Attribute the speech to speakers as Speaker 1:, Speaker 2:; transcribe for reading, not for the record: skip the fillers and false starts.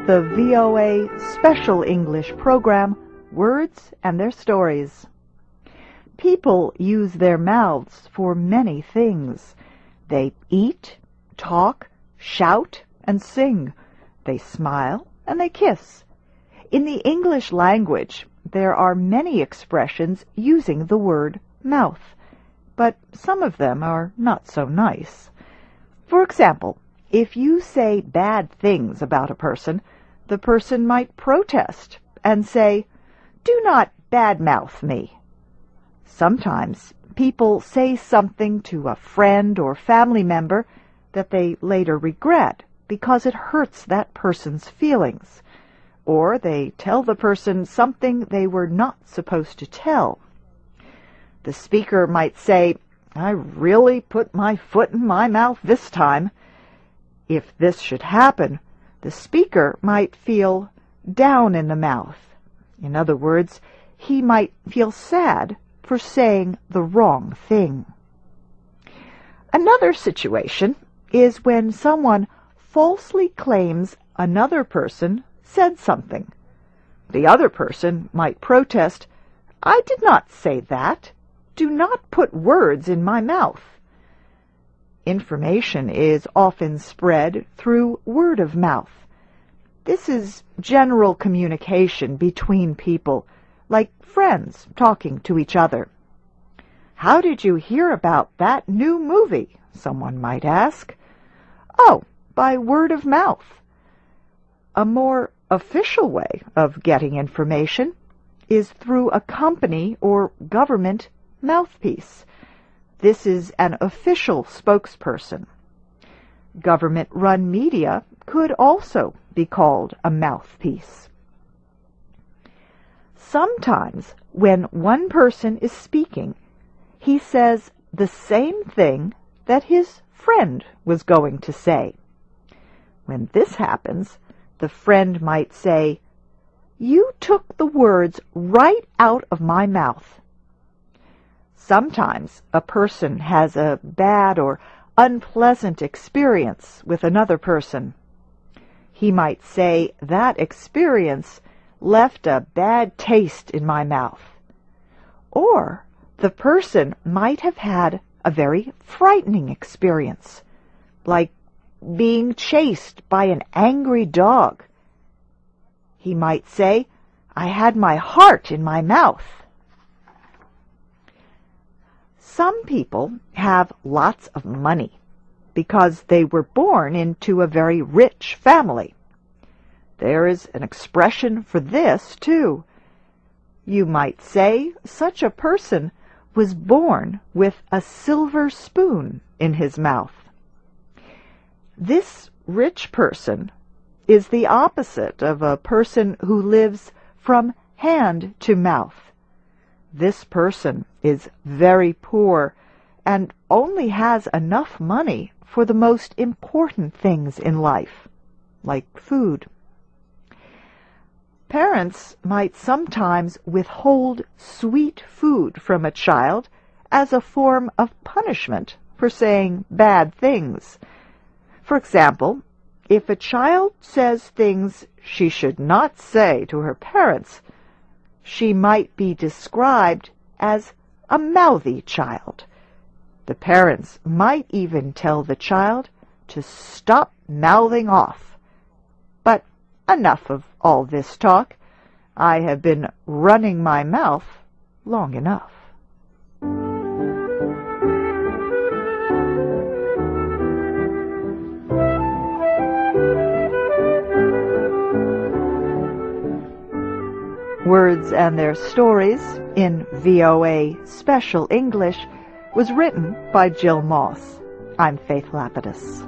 Speaker 1: the VOA Special English program, Words and Their Stories. People use their mouths for many things. They eat, talk, shout, and sing. They smile and they kiss. In the English language, there are many expressions using the word mouth, but some of them are not so nice. For example, if you say bad things about a person, the person might protest and say, "Do not badmouth me." Sometimes people say something to a friend or family member that they later regret because it hurts that person's feelings, or they tell the person something they were not supposed to tell. The speaker might say, "I really put my foot in my mouth this time." If this should happen, the speaker might feel down in the mouth. In other words, he might feel sad for saying the wrong thing. Another situation is when someone falsely claims another person said something. The other person might protest, "I did not say that. Do not put words in my mouth." Information is often spread through word of mouth. This is general communication between people, like friends talking to each other. "How did you hear about that new movie?" someone might ask. "Oh, by word of mouth." A more official way of getting information is through a company or government mouthpiece. This is an official spokesperson. Government-run media could also be called a mouthpiece. Sometimes when one person is speaking, he says the same thing that his friend was going to say. When this happens, the friend might say, "You took the words right out of my mouth." Sometimes a person has a bad or unpleasant experience with another person. He might say, "That experience left a bad taste in my mouth." Or the person might have had a very frightening experience, like being chased by an angry dog. He might say, "I had my heart in my mouth." Some people have lots of money because they were born into a very rich family. There is an expression for this, too. You might say such a person was born with a silver spoon in his mouth. This rich person is the opposite of a person who lives from hand to mouth. This person is very poor and only has enough money for the most important things in life, like food. Parents might sometimes withhold sweet food from a child as a form of punishment for saying bad things. For example, if a child says things she should not say to her parents, she might be described as a mouthy child. The parents might even tell the child to stop mouthing off. But enough of all this talk. I have been running my mouth long enough. Words and Their Stories in VOA Special English was written by Jill Moss. I'm Faith Lapidus.